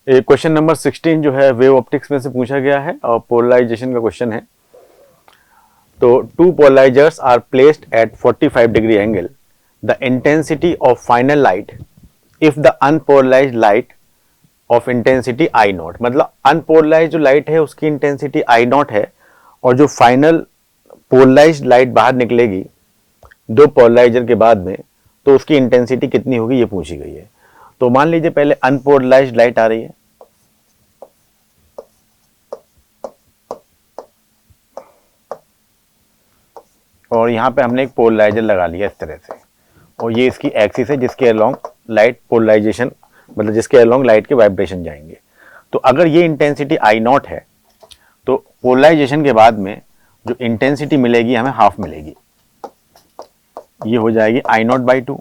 ये question number 16 जो है वेव ऑप्टिक्स में से पूछा गया है और पोलराइजेशन का क्वेश्चन है। तो two polarizers are placed at 45 degree angle, the intensity of final light if the unpolarized light of intensity I naught, मतलब अनपोलराइज्ड जो लाइट है उसकी इंटेंसिटी आई नॉट है और जो फाइनल पोलराइज्ड लाइट बाहर निकलेगी दो पोलराइजर के बाद में तो उसकी इंटेंसिटी कितनी होगी ये पूछी गई है। तो मान लीजिए पहले अनपोलराइज्ड लाइट आ रही है, और यहां पे हमने एक पोलराइजर लगा लिया इस तरह से, और ये इसकी एक्सिस है जिसके अलोंग लाइट पोलराइजेशन, मतलब जिसके अलोंग लाइट के वाइब्रेशन जाएंगे। तो अगर ये इंटेंसिटी आई नॉट है तो पोलराइजेशन के बाद में जो इंटेंसिटी मिलेगी हमें हाफ मिलेगी, ये हो जाएगी आई नॉट बाई 2।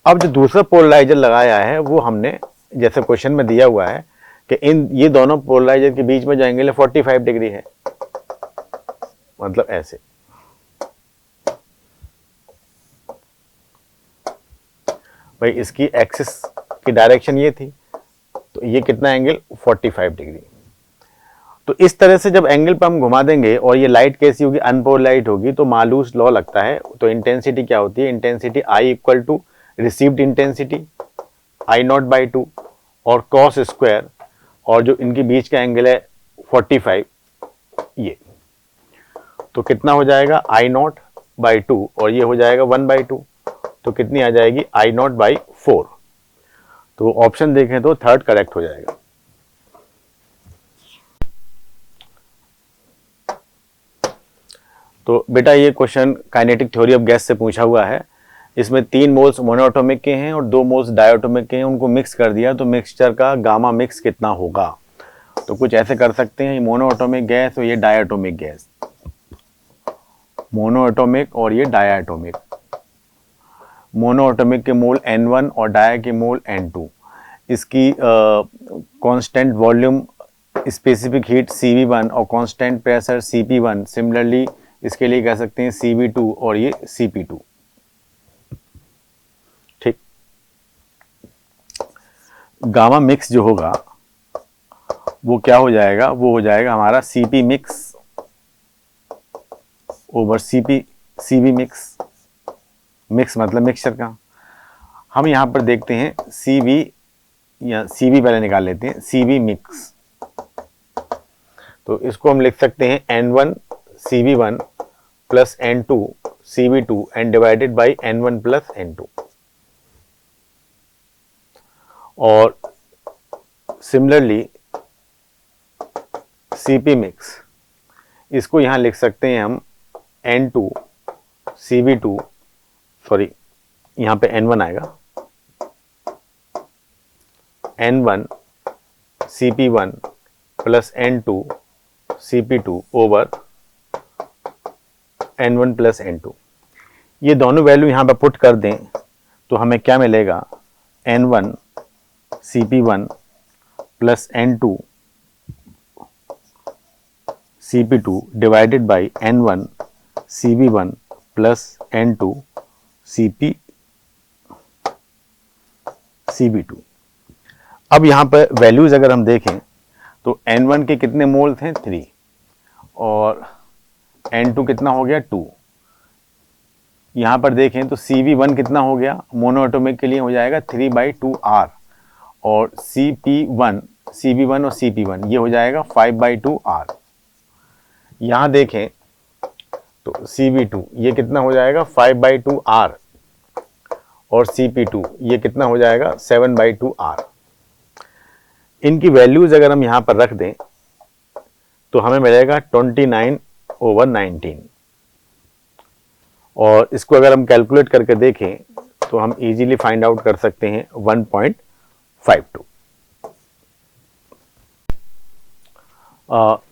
अब जो दूसरा पोलराइजर लगाया है वो हमने जैसे क्वेश्चन में दिया हुआ है कि इन ये दोनों पोलराइजर के बीच में जो एंगल है 45 डिग्री है, मतलब ऐसे। भाई इसकी एक्सिस की डायरेक्शन ये थी तो ये कितना एंगल 45 डिग्री। तो इस तरह से जब एंगल पर हम घुमा देंगे और ये लाइट कैसी होगी, अनपोलराइज्ड होगी, तो मालूस लॉ लगता है। तो इंटेंसिटी क्या होती है, intensity I equal to received intensity I naught by 2 और कॉस स्क्वायर, और जो इनके बीच का एंगल है 45 ये, तो कितना हो जाएगा आई नॉट बाई 2 और ये हो जाएगा 1/2, तो कितनी आ जाएगी आई नॉट बाई 4। तो ऑप्शन देखें तो थर्ड करेक्ट हो जाएगा। तो बेटा ये question kinetic theory of gas से पूछा हुआ है। इसमें 3 मोल्स मोनोएटॉमिक के हैं और 2 मोल्स डायएटॉमिक के हैं, उनको मिक्स कर दिया तो मिक्सचर का गामा मिक्स कितना होगा। तो कुछ ऐसे कर सकते हैं, ये मोनोएटॉमिक गैस और ये डायएटॉमिक गैस, मोनोएटॉमिक और ये डायएटॉमिक। मोनोएटॉमिक के मोल N1 और डाया के मोल N2। इसकी constant volume specific heat CV1 और कांस्टेंट प्रेशर CP1। सिमिलरली इसके लिए कह सकते हैं CV2 और ये CP2। ठीक, गामा मिक्स जो होगा वो क्या हो जाएगा, वो हो जाएगा हमारा CP mix over CV mix. Mix मतलब मिक्सचर का। हम यहां पर देखते हैं CV या CV पहले निकाल लेते हैं, CV मिक्स। तो इसको हम लिख सकते हैं N1 CV1 plus N2 CV2 and divided by N1 plus N2। और सिमिलरली CP मिक्स, इसको यहां लिख सकते हैं हम N2 CV2, सॉरी यहां पे N1 आएगा, N1 CP1 plus N2 CP2 over N1 plus N2। ये दोनों वैल्यू यहां पर पुट कर दें तो हमें क्या मिलेगा, N1 CP1 plus N2 CP2 divided by N1 CV1 plus N2 CP2। अब यहां पर वैल्यूज अगर हम देखें तो N1 के कितने मोल थे 3 और N2 कितना हो गया 2। यहां पर देखें तो CV1 कितना हो गया, मोनोएटॉमिक के लिए हो जाएगा 3/2R और CP1 CV1 और CP1 ये हो जाएगा 5/2R। यहां देखें तो CV2 ये कितना हो जाएगा 5/2R और CP2 ये कितना हो जाएगा 7/2R। इनकी वैल्यूज अगर हम यहां पर रख दें तो हमें मिलेगा 29/19 और इसको अगर हम कैलकुलेट करके देखें तो हम इजीली फाइंड आउट कर सकते हैं 1.52।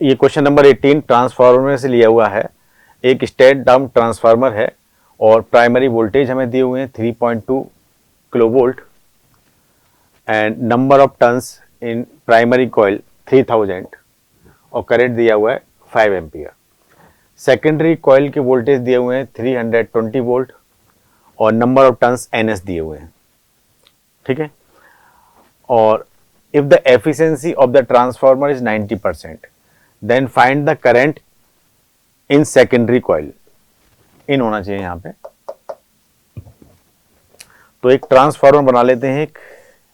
ये क्वेश्चन नंबर 18 ट्रांसफार्मर से लिया हुआ है। एक स्टेप डाउन ट्रांसफार्मर है और प्राइमरी वोल्टेज हमें दिए हुए हैं 3.2 kilovolt and number of turns in primary coil 3000 और करंट दिया हुआ है 5 एम्पियर। सेकेंडरी कॉइल के वोल्टेज दिए हुए हैं 320 वोल्ट और नंबर ऑफ टर्न्स NS दिए हुए हैं। ठीक है, और if the efficiency of the transformer is 90%, then find the current in secondary coil. इन होना चाहिए यहां पे। तो एक ट्रांसफार्मर बना लेते हैं,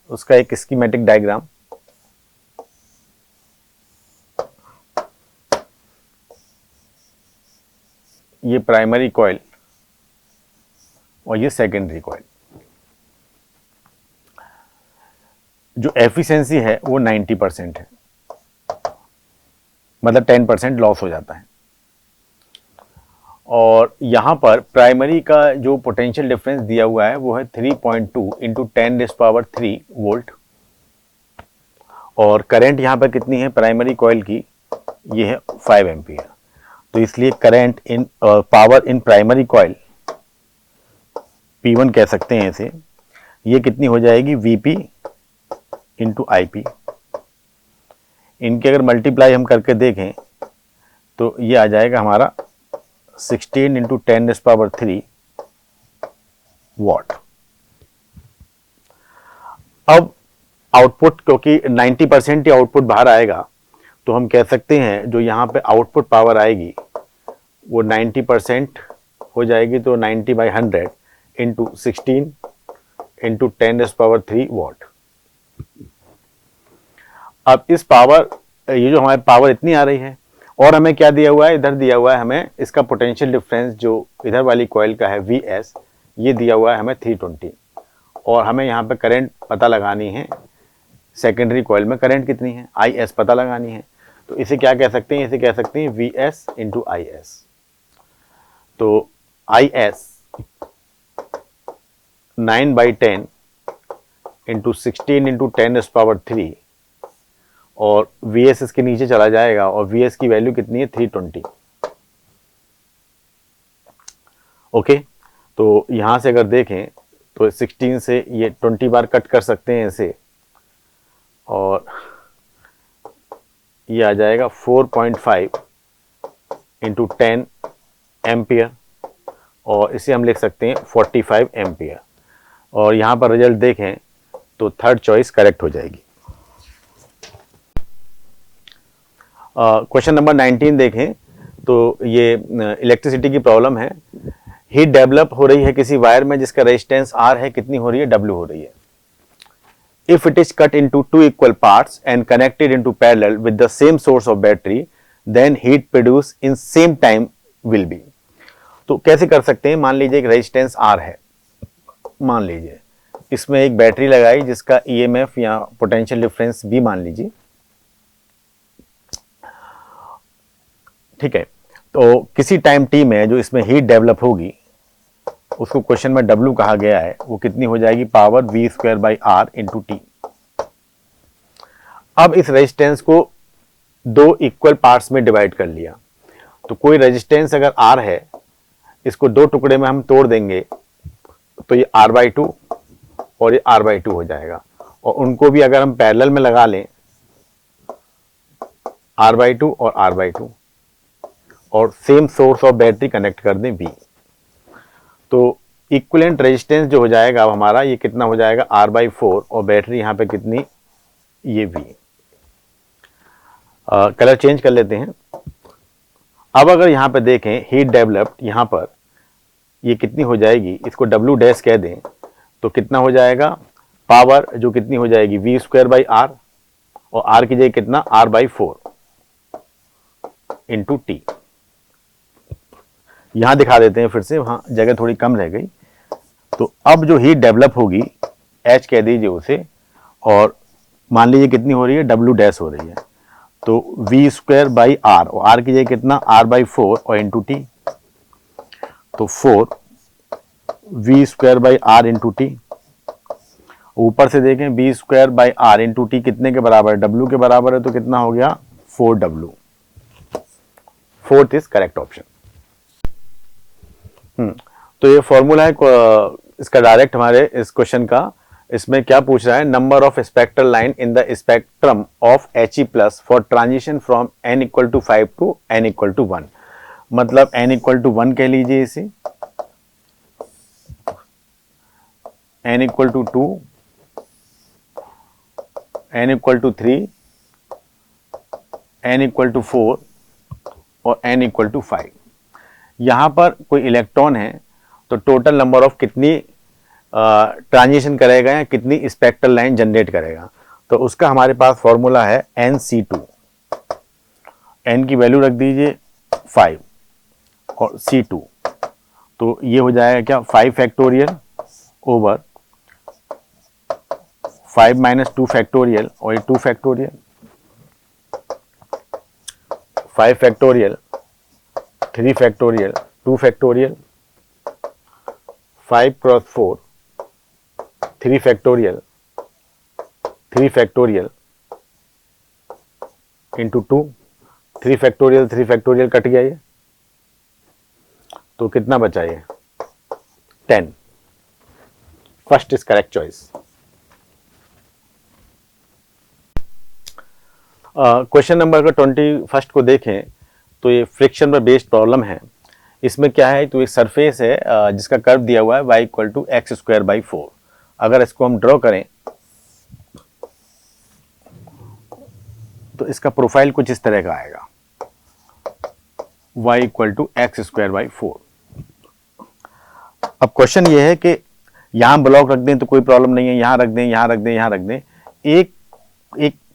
उसका एक स्कीमेटिक डायग्राम। ये प्राइमरी कॉइल और ये सेकेंडरी कॉइल। जो एफिशिएंसी है वो 90% है, मतलब 10% लॉस हो जाता है। और यहां पर प्राइमरी का जो पोटेंशियल डिफरेंस दिया हुआ है वो है 3.2 इंटू 10⁻³ वोल्ट। और करंट यहां पर कितनी है प्राइमरी कॉइल की, ये है 5 एम्पियर। तो इसलिए current in power in primary coil P1 कह सकते हैं इसे, ये कितनी हो जाएगी VP इंटू IP। इनके अगर मल्टीप्लाई हम करके देखें तो ये आ जाएगा हमारा 16 इंटू 10⁻³ वॉट। अब आउटपुट, क्योंकि 90% ही आउटपुट बाहर आएगा, तो हम कह सकते हैं जो यहाँ पे आउटपुट पावर आएगी वो 90% हो जाएगी। तो 90/100 इंटू 16 इंटू 10⁻³ वॉट। अब इस पावर, ये जो हमारे पावर इतनी आ रही है, और हमें क्या दिया हुआ है, इधर दिया हुआ है हमें इसका पोटेंशियल डिफरेंस जो इधर वाली कॉइल का है VS, ये दिया हुआ है हमें 320। और हमें यहाँ पे करंट पता लगानी है, सेकेंडरी कॉइल में करंट कितनी है, IS पता लगानी है। तो इसे क्या कह सकते हैं, इसे कह सकते हैं VS इंटू IS। तो IS 9/10 इंटू 16 इंटू 10⁻³ और VS इसके नीचे चला जाएगा, और VS की वैल्यू कितनी है 320। ओके, तो यहां से अगर देखें तो 16 से ये 20 बार कट कर सकते हैं इसे, और ये आ जाएगा 4.5 इंटू 10 एम्पियर, और इसे हम लिख सकते हैं 45 एम्पियर। और यहाँ पर रिजल्ट देखें तो थर्ड चॉइस करेक्ट हो जाएगी। क्वेश्चन नंबर 19 देखें तो ये इलेक्ट्रिसिटी की प्रॉब्लम है। हीट डेवलप हो रही है किसी वायर में जिसका रेजिस्टेंस R है, कितनी हो रही है, W हो रही है। If it is cut into 2 equal parts and connected into parallel with the same source of battery, then heat produce in same time will be. तो कैसे कर सकते हैं, मान लीजिए एक रेजिस्टेंस R है, मान लीजिए इसमें एक बैटरी लगाई जिसका EMF या पोटेंशियल डिफरेंस B मान लीजिए, ठीक है। तो किसी टाइम T में जो इसमें हीट डेवलप होगी उसको क्वेश्चन में W कहा गया है, वो कितनी हो जाएगी, पावर V²/R इंटू T। अब इस रेजिस्टेंस को 2 इक्वल पार्ट्स में डिवाइड कर लिया। तो कोई रेजिस्टेंस अगर R है, इसको 2 टुकड़े में हम तोड़ देंगे तो ये R/2 और ये R/2 हो जाएगा। और उनको भी अगर हम पैरेलल में लगा लें, R/2 और R/2, और same source of battery connect कर दें B, तो इक्विवेलेंट रेजिस्टेंस जो हो जाएगा अब हमारा, ये कितना हो जाएगा R/4, और बैटरी यहाँ पे कितनी, ये V। कलर चेंज कर लेते हैं। अब अगर यहाँ पे देखें हीट डेवलप्ड, यहाँ पर ये कितनी हो जाएगी, इसको W' कह दें तो कितना हो जाएगा, पावर जो कितनी हो जाएगी V²/R, और R की जगह कितना R/4 इंटू T। यहां दिखा देते हैं फिर से, वहां जगह थोड़ी कम रह गई। तो अब जो हीट डेवलप होगी, H कह दीजिए उसे, और मान लीजिए कितनी हो रही है, W' हो रही है। तो V²/R, और R की जगह कितना R/4 और इंटू T, तो 4 V²/R इंटू T। ऊपर से देखें V²/R इंटू T कितने के बराबर है, W के बराबर है, तो कितना हो गया 4W। Fourth is correct option. तो ये फॉर्मूला है इसका डायरेक्ट हमारे इस क्वेश्चन का। इसमें क्या पूछ रहा है, number of spectral line in the spectrum of He+ for transition from n=5 to n=1। मतलब n=1 कह लीजिए इसे, n=2, n equal to 3, n equal to 4 और n इक्वल टू 5। यहाँ पर कोई इलेक्ट्रॉन है तो टोटल नंबर ऑफ कितनी ट्रांजिशन करेगा या कितनी स्पेक्ट्रल लाइन जनरेट करेगा, तो उसका हमारे पास फॉर्मूला है NC2। n की वैल्यू रख दीजिए 5 और C2, तो ये हो जाएगा क्या 5 फैक्टोरियल ओवर 5 माइनस 2 फैक्टोरियल और ये 2 factorial, 5 factorial 3 factorial 2 factorial 5 cross 4 3 factorial 3 factorial into 2 3 factorial cut गया ये, तो कितना बचा ये 10। First is correct choice. Question number 21 को देखें तो ये फ्रिक्शन पर बेस्ड प्रॉब्लम है। इसमें क्या है, तो एक सरफेस है जिसका कर्व दिया हुआ है y equal to x square by 4। अगर इसको हम ड्रॉ करें तो इसका प्रोफाइल कुछ इस तरह का आएगा, y equal to x square by 4। अब क्वेश्चन ये है कि यहां ब्लॉक रख दें तो कोई प्रॉब्लम नहीं है, यहां रख दें, यहां रख दें, यहां रख दें। एक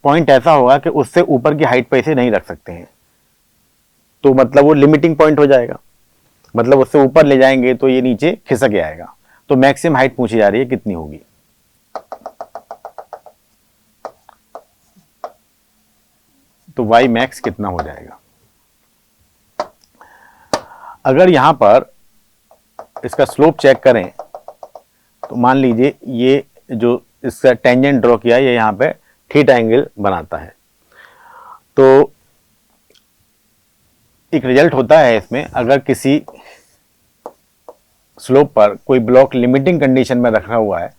पॉइंट ऐसा होगा कि उससे ऊपर की हाइट पे इसे नहीं रख सकते हैं, तो मतलब वो लिमिटिंग पॉइंट हो जाएगा, मतलब उससे ऊपर ले जाएंगे तो ये नीचे खिसक आएगा। तो मैक्सिमम हाइट पूछी जा रही है कितनी होगी, तो y मैक्स कितना हो जाएगा। अगर यहां पर इसका स्लोप चेक करें तो मान लीजिए ये जो इसका टेंजेंट ड्रॉ किया ये यहां पे थीटा एंगल बनाता है, तो एक रिजल्ट होता है इसमें, अगर किसी स्लोप पर कोई ब्लॉक लिमिटिंग कंडीशन में रखा हुआ है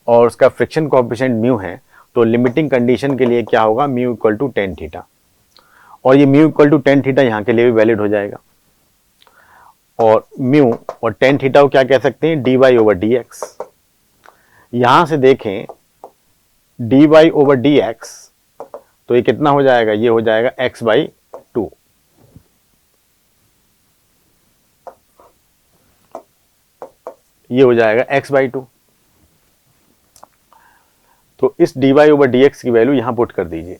और उसका फ्रिक्शन कोएफिशिएंट म्यू है, तो लिमिटिंग कंडीशन के लिए क्या होगा, mu equal to tan theta, और ये mu equal to tan theta यहाँ के लिए भी वैलिड हो जाएगा। और म्यू और टेन थीटा को क्या कह सकते हैं, D Y over D X. यहां से देखें D Y over D X, तो ये कितना हो जाएगा, ये हो जाएगा एक्स बाई 2। ये हो जाएगा x बाई 2। तो इस dy ओवर dx की वैल्यू यहां पुट कर दीजिए,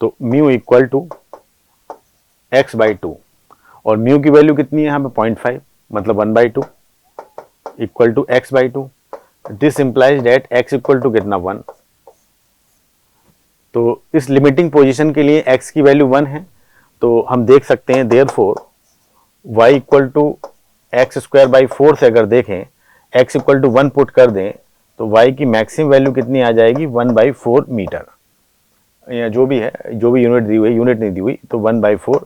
तो mu equal to x by 2, और म्यू की वैल्यू कितनी है यहां पे 0.5, मतलब 1 by 2 equal to x by 2। This implies that x equal to कितना 1। तो इस लिमिटिंग पोजीशन के लिए x की वैल्यू 1 है, तो हम देख सकते हैं therefore y equal to x square by 4 से अगर देखें x इक्वल टू 1 पुट कर दें तो y की मैक्सिमम वैल्यू कितनी आ जाएगी, 1 बाई 4 मीटर, या जो भी है, जो भी यूनिट दी हुई, यूनिट नहीं दी हुई, तो 1 by 4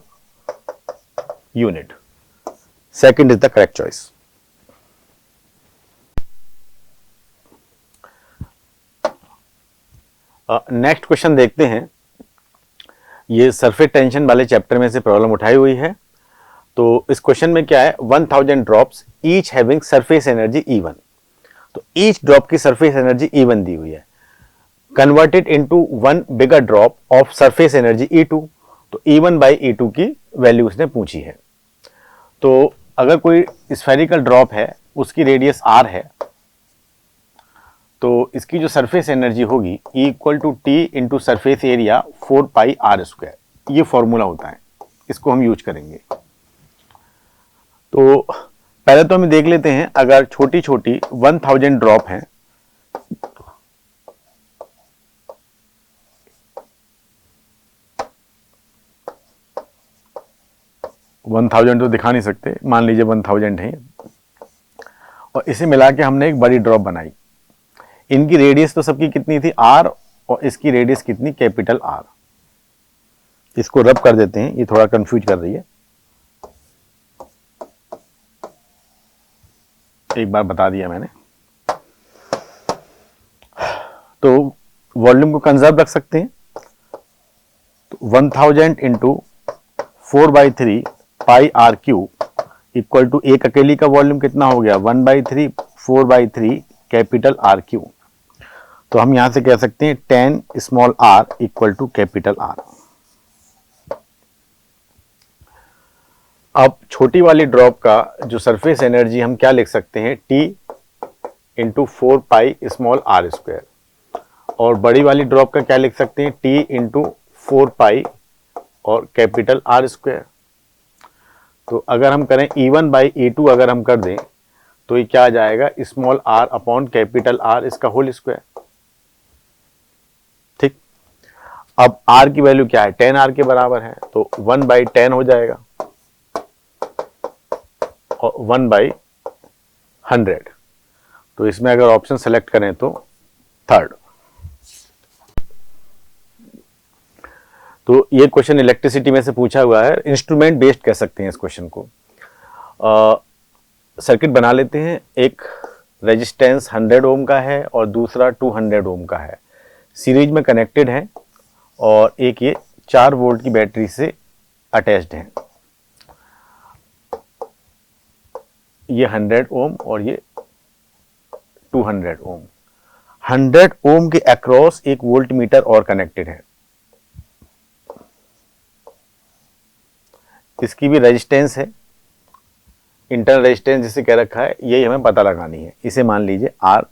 unit. Second is the correct choice. Next question देखते हैं। ये सरफेस टेंशन वाले चैप्टर में से प्रॉब्लम उठाई हुई है। तो इस क्वेश्चन में क्या है, 1000 drops each having surface energy E1। तो ईच ड्रॉप की सरफेस एनर्जी E1 दी हुई है, converted into one bigger drop of surface energy E2। तो E1 बाई E2 की वैल्यू उसने पूछी है। तो अगर कोई स्फेरिकल ड्रॉप है, उसकी रेडियस r है, तो इसकी जो सरफेस एनर्जी होगी E equal to T into surface area 4 pi r square, ये फॉर्मूला होता है, इसको हम यूज करेंगे। तो पहले तो हम देख लेते हैं, अगर छोटी छोटी 1000 ड्रॉप हैं, वन थाउजेंड तो दिखा नहीं सकते, मान लीजिए 1000 है, और इसे मिला के हमने एक बड़ी ड्रॉप बनाई। इनकी रेडियस तो सबकी कितनी थी r, और इसकी रेडियस कितनी, कैपिटल R। इसको रब कर देते हैं, ये थोड़ा कंफ्यूज कर रही है, एक बार बता दिया मैंने। तो वॉल्यूम को कंजर्व रख सकते हैं, तो 1000 into 4/3 pi r cube equal to एक अकेली का वॉल्यूम कितना हो गया, 1/3 4/3 कैपिटल R क्यूब। तो हम यहां से कह सकते हैं 10 small r equal to capital R। अब छोटी वाली ड्रॉप का जो सरफेस एनर्जी हम क्या लिख सकते हैं, T into 4 pi small r square, और बड़ी वाली ड्रॉप का क्या लिख सकते हैं, T इंटू 4 पाई और कैपिटल R स्क्वायर। तो अगर हम करें E1 बाई E2 अगर हम कर दें तो ये क्या आ जाएगा, small r upon capital R इसका होल स्क्वायर। ठीक, अब r की वैल्यू क्या है, 10r के बराबर है, तो 1 बाई 10 हो जाएगा और 1 बाई 100। तो इसमें अगर ऑप्शन सेलेक्ट करें तो थर्ड। तो ये क्वेश्चन इलेक्ट्रिसिटी में से पूछा हुआ है, इंस्ट्रूमेंट बेस्ड कह सकते हैं इस क्वेश्चन को। सर्किट बना लेते हैं, एक रेजिस्टेंस 100 ओम का है और दूसरा 200 ओम का है, सीरीज में कनेक्टेड है, और एक ये 4 वोल्ट की बैटरी से अटैच्ड है। ये 100 ओम और ये 200 ओम। 100 ओम के अक्रॉस एक वोल्ट मीटर और कनेक्टेड है, इसकी भी रेजिस्टेंस है, इंटरनल रेजिस्टेंस जिसे कह रखा है, यही हमें पता लगानी है। इसे मान लीजिए आर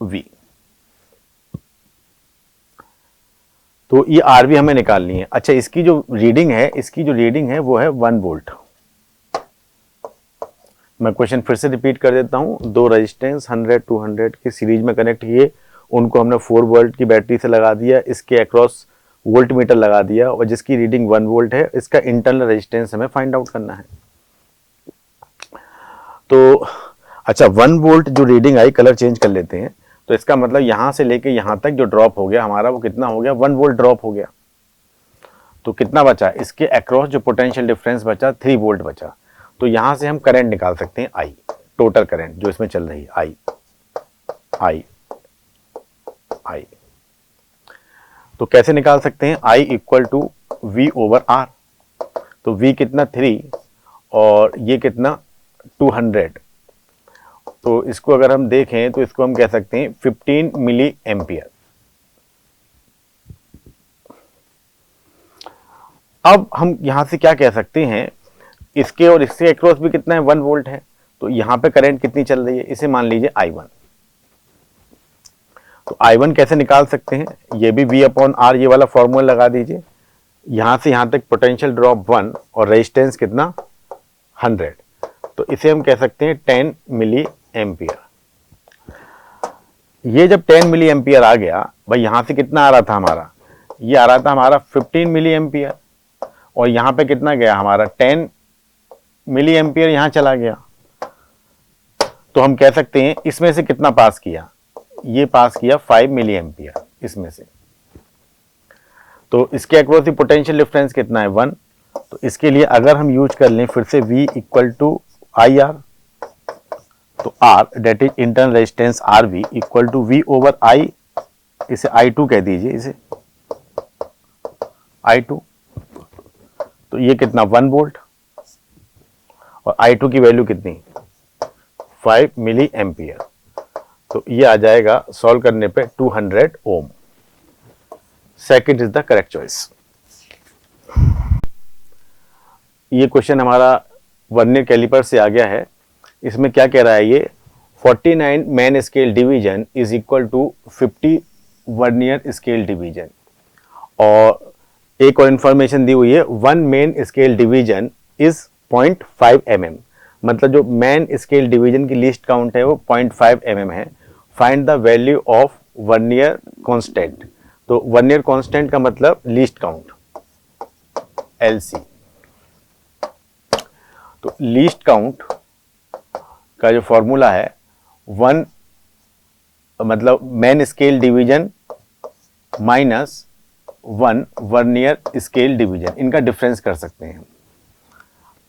वी। तो ये आर वी हमें निकालनी है। अच्छा, इसकी जो रीडिंग है वो है 1 वोल्ट। मैं क्वेश्चन फिर से रिपीट कर देता हूं। दो रेजिस्टेंस 100 200 के सीरीज में कनेक्ट किए, उनको हमने 4 वोल्ट की बैटरी से लगा दिया, इसके अक्रॉस वोल्ट मीटर लगा दिया और जिसकी रीडिंग 1 वोल्ट है, इसका इंटरनल रेजिस्टेंस हमें फाइंड आउट करना है। तो अच्छा, 1 वोल्ट जो रीडिंग आई, कलर चेंज कर लेते हैं, तो इसका मतलब यहां से लेके यहां तक जो ड्रॉप हो गया हमारा, वो कितना हो गया, 1 वोल्ट ड्रॉप हो गया। तो कितना बचा, इसके अक्रॉस जो पोटेंशियल डिफरेंस बचा 3 वोल्ट बचा। तो यहां से हम करंट निकाल सकते हैं आई, टोटल करंट जो इसमें चल रही है, आई। तो कैसे निकाल सकते हैं, I equal to V over R। तो V कितना 3 और ये कितना 200। तो इसको अगर हम देखें तो इसको हम कह सकते हैं 15 मिली एम्पियर। अब हम यहां से क्या कह सकते हैं, इसके और इसके अक्रॉस भी कितना है, 1 वोल्ट है। तो यहां पे करंट कितनी चल रही है, इसे मान लीजिए I1। तो I1 कैसे निकाल सकते हैं, ये भी V अपॉन R, ये वाला फॉर्मूला लगा दीजिए। यहां से यहां तक पोटेंशियल ड्रॉप 1 और रेजिस्टेंस कितना 100। तो इसे हम कह सकते हैं 10 मिली एम्पियर। ये जब 10 मिली एम्पियर आ गया, भाई यहां से कितना आ रहा था हमारा, ये आ रहा था हमारा 15 मिली एम्पियर, और यहां पे कितना गया हमारा 10 मिली एम्पियर यहां चला गया। तो हम कह सकते हैं इसमें से कितना पास किया, ये पास किया 5 मिली एम्पियर इसमें से। तो इसके अक्रॉस ही पोटेंशियल डिफरेंस कितना है, 1। तो इसके लिए अगर हम यूज कर लें फिर से V equal to I R, तो R that is internal resistance RV equal to V over I, इसे I2 कह दीजिए, इसे I2। तो ये कितना 1 वोल्ट और I2 की वैल्यू कितनी 5 मिली एम्पियर। तो ये आ जाएगा सॉल्व करने पे 200 ohm. Second is the correct choice. ये क्वेश्चन हमारा वर्नियर कैलिपर से आ गया है। इसमें क्या कह रहा है, ये 49 main scale division is equal to 50 vernier scale division. और एक और इंफॉर्मेशन दी हुई है, 1 main scale division is 0.5 mm। मतलब जो मैन स्केल डिवीजन की लीस्ट काउंट है वो 0.5 mm है। Find the value of vernier constant. तो वर्नियर कांस्टेंट का मतलब लीस्ट काउंट, LC। तो लीस्ट काउंट का जो फॉर्मूला है, 1 मतलब main scale division minus 1 vernier scale division, इनका डिफरेंस कर सकते हैं।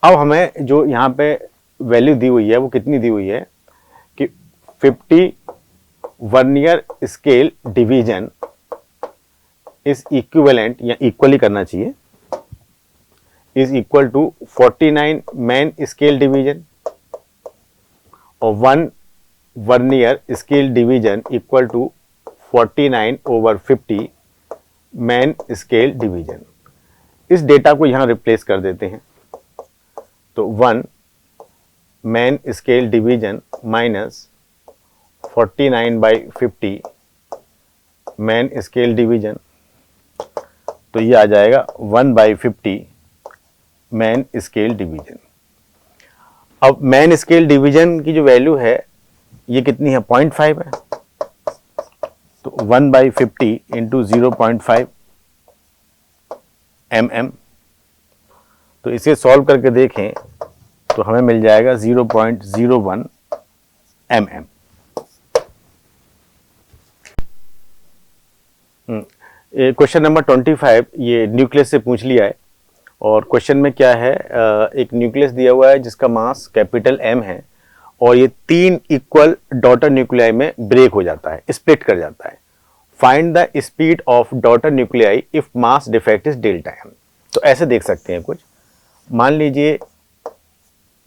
अब हमें जो यहाँ पे वैल्यू दी हुई है वो कितनी दी हुई है कि 50 vernier scale division is equivalent, या इक्वली करना चाहिए, is equal to 49 main scale division, और 1 vernier scale division equal to 49/50 main scale division. इस डेटा को यहां रिप्लेस कर देते हैं, तो 1 main scale division minus 49/50 main scale division, तो ये आ जाएगा 1/50 मैन स्केल डिवीजन। अब मैन स्केल डिवीजन की जो वैल्यू है ये कितनी है, 0.5 है, तो 1/50 इंटू 0.5 mm। तो इसे सॉल्व करके देखें तो हमें मिल जाएगा 0.01 mm। क्वेश्चन नंबर 25 ये न्यूक्लियस से पूछ लिया है, और क्वेश्चन में क्या है, एक न्यूक्लियस दिया हुआ है जिसका मास कैपिटल M है, और ये 3 इक्वल डॉटर न्यूक्लियाई में ब्रेक हो जाता है, स्प्लिट कर जाता है। Find the speed of daughter nuclei if mass defect is delta m। तो ऐसे देख सकते हैं कुछ, मान लीजिए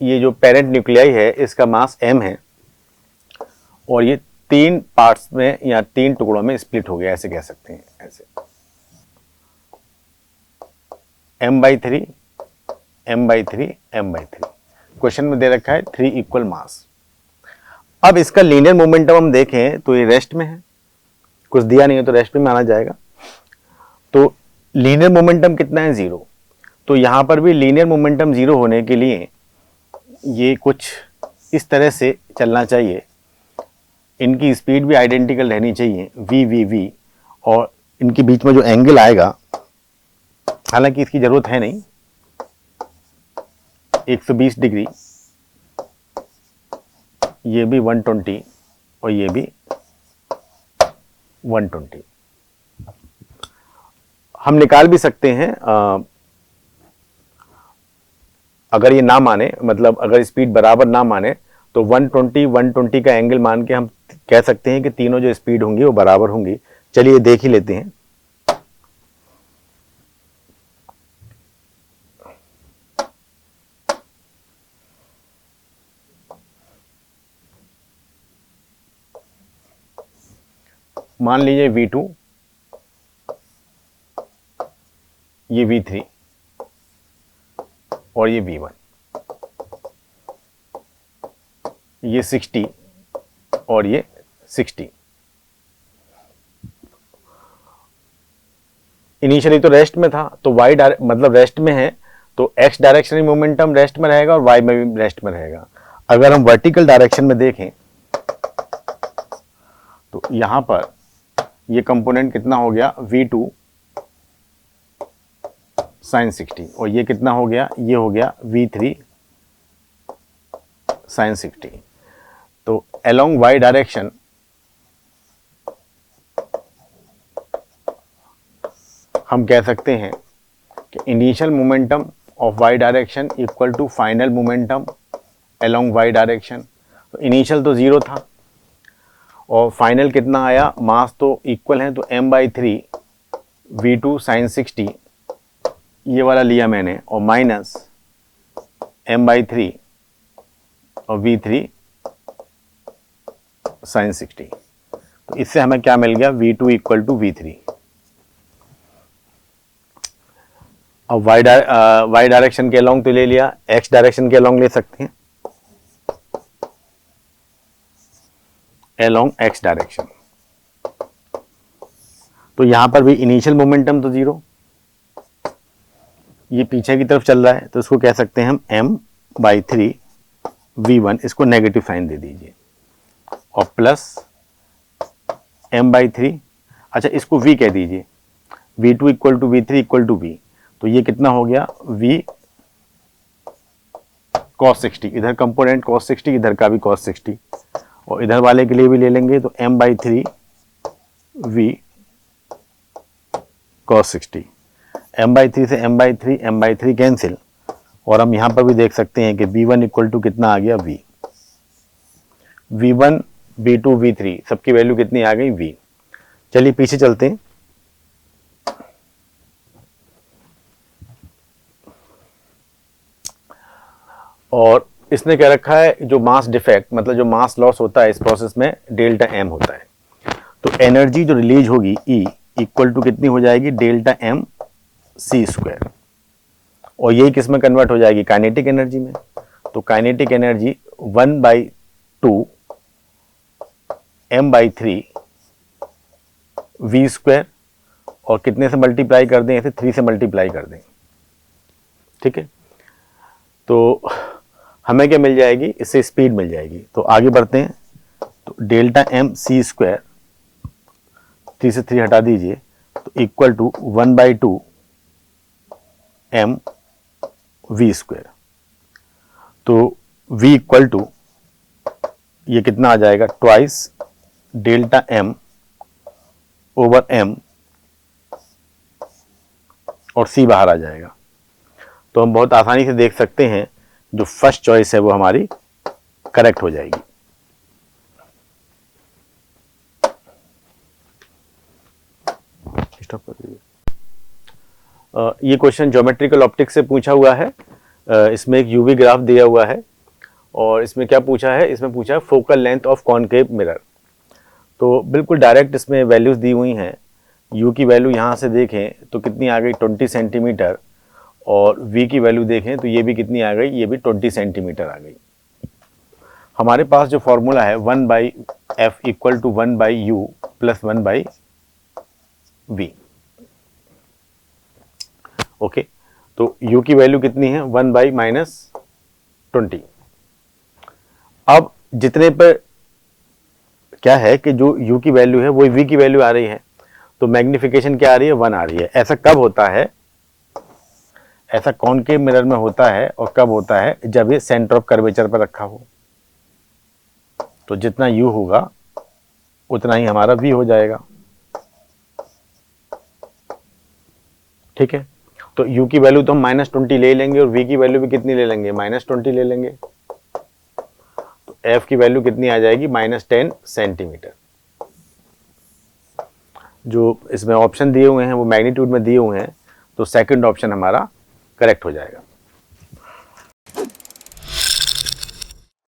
ये जो पेरेंट न्यूक्लियाई है इसका मास m है, और ये 3 पार्ट्स में या 3 टुकड़ों में स्प्लिट हो गया, ऐसे कह सकते हैं, ऐसे m/3 m/3 m/3। क्वेश्चन में दे रखा है 3 इक्वल मास। अब इसका लीनियर मोमेंटम हम देखें तो ये रेस्ट में है, कुछ दिया नहीं है तो रेस्ट में आना जाएगा। तो लीनियर मोमेंटम कितना है, 0। तो यहां पर भी लीनियर मोमेंटम 0 होने के लिए ये कुछ इस तरह से चलना चाहिए, इनकी स्पीड भी आइडेंटिकल रहनी चाहिए, v, और इनके बीच में जो एंगल आएगा, हालांकि इसकी जरूरत है नहीं, 120 डिग्री, ये भी 120 और ये भी 120। हम निकाल भी सकते हैं, अगर ये ना माने, मतलब अगर स्पीड बराबर ना माने तो 120 का एंगल मान के हम कह सकते हैं कि तीनों जो स्पीड होंगी वो बराबर होंगी। चलिए देख ही लेते हैं। मान लीजिए v2, ये v3 और ये v1, ये 60 और ये 60। इनिशियली तो रेस्ट में था, तो y मतलब रेस्ट में है, तो x डायरेक्शन में मोमेंटम रेस्ट में रहेगा और y में भी रेस्ट में रहेगा। अगर हम वर्टिकल डायरेक्शन में देखें तो यहां पर ये कंपोनेंट कितना हो गया, v2 sin 60, और ये कितना हो गया, ये हो गया v3 sin 60। तो along y डायरेक्शन हम कह सकते हैं कि initial momentum of y direction equal to final momentum along y direction. तो इनिशियल तो 0 था और फाइनल कितना आया, मास तो इक्वल है, तो m/3 v2 sin 60 ये वाला लिया मैंने, और माइनस m/3 और v3 sin 60। तो इससे हमें क्या मिल गया, v2 इक्वल टू v3। अब y डायरेक्शन के अलोंग तो ले लिया, x डायरेक्शन के अलोंग ले सकते हैं, along x डायरेक्शन। तो यहां पर भी इनिशियल मोमेंटम तो 0, ये पीछे की तरफ चल रहा है, तो इसको कह सकते हैं हम m/3 v1, इसको नेगेटिव साइन दे दीजिए, और प्लस m/3, अच्छा इसको v कह दीजिए, v2 equal to v3 equal to v। तो ये कितना हो गया, v cos 60, इधर कंपोनेंट cos 60, इधर का भी cos 60, और इधर वाले के लिए भी ले लेंगे, तो m/3 v cos 60। m/3 से m/3 कैंसिल, और हम यहां पर भी देख सकते हैं कि v1 इक्वल टू कितना आ गया, v1 v2 v3 सबकी वैल्यू कितनी आ गई, v। चलिए पीछे चलते हैं। और इसने कह रखा है जो मास डिफेक्ट, मतलब जो मास लॉस होता है इस प्रोसेस में, डेल्टा m होता है। तो एनर्जी जो रिलीज होगी E इक्वल टू कितनी हो जाएगी, डेल्टा एम सी स्क्वायर, और यही किस में कन्वर्ट हो जाएगी, काइनेटिक एनर्जी में। तो kinetic energy 1/2 m/3 v square, और कितने से मल्टीप्लाई कर दें, इसे 3 से मल्टीप्लाई कर दें, ठीक है। तो हमें क्या मिल जाएगी, इससे स्पीड मिल जाएगी। तो आगे बढ़ते हैं। तो डेल्टा एम सी स्क्वायर, 3 से 3 हटा दीजिए, तो equal to 1/2 m v square. तो v इक्वल टू ये कितना आ जाएगा, twice delta m over m, और c बाहर आ जाएगा। तो हम बहुत आसानी से देख सकते हैं जो फर्स्ट चॉइस है वो हमारी करेक्ट हो जाएगी। स्टॉप कर दीजिए। ये क्वेश्चन ज्योमेट्रिकल ऑप्टिक्स से पूछा हुआ है। इसमें एक यूवी ग्राफ दिया हुआ है, और इसमें क्या पूछा है, इसमें पूछा है focal length of concave mirror. तो बिल्कुल डायरेक्ट इसमें वैल्यूज दी हुई हैं। यू की वैल्यू यहाँ से देखें तो कितनी आ गई, 20 सेंटीमीटर, और वी की वैल्यू देखें तो ये भी कितनी आ गई, ये भी 20 सेंटीमीटर आ गई। हमारे पास जो फॉर्मूला है 1/f equal to 1/u plus 1/v। Okay, तो u की वैल्यू कितनी है, 1/-20। अब जितने पर क्या है कि जो u की वैल्यू है वो v की वैल्यू आ रही है, तो मैग्निफिकेशन क्या आ रही है, 1 आ रही है। ऐसा कब होता है, ऐसा कॉनकेव मिरर में होता है, और कब होता है, जब ये सेंटर ऑफ कर्वेचर पर रखा हो। तो जितना u होगा उतना ही हमारा v हो जाएगा, ठीक है। तो u की वैल्यू तो हम -20 ले लेंगे, और v की वैल्यू भी कितनी ले लेंगे, -20 ले लेंगे। तो f की वैल्यू कितनी आ जाएगी, -10 सेंटीमीटर। जो इसमें ऑप्शन दिए हुए हैं वो मैग्नीट्यूड में दिए हुए हैं, तो सेकंड ऑप्शन हमारा करेक्ट हो जाएगा।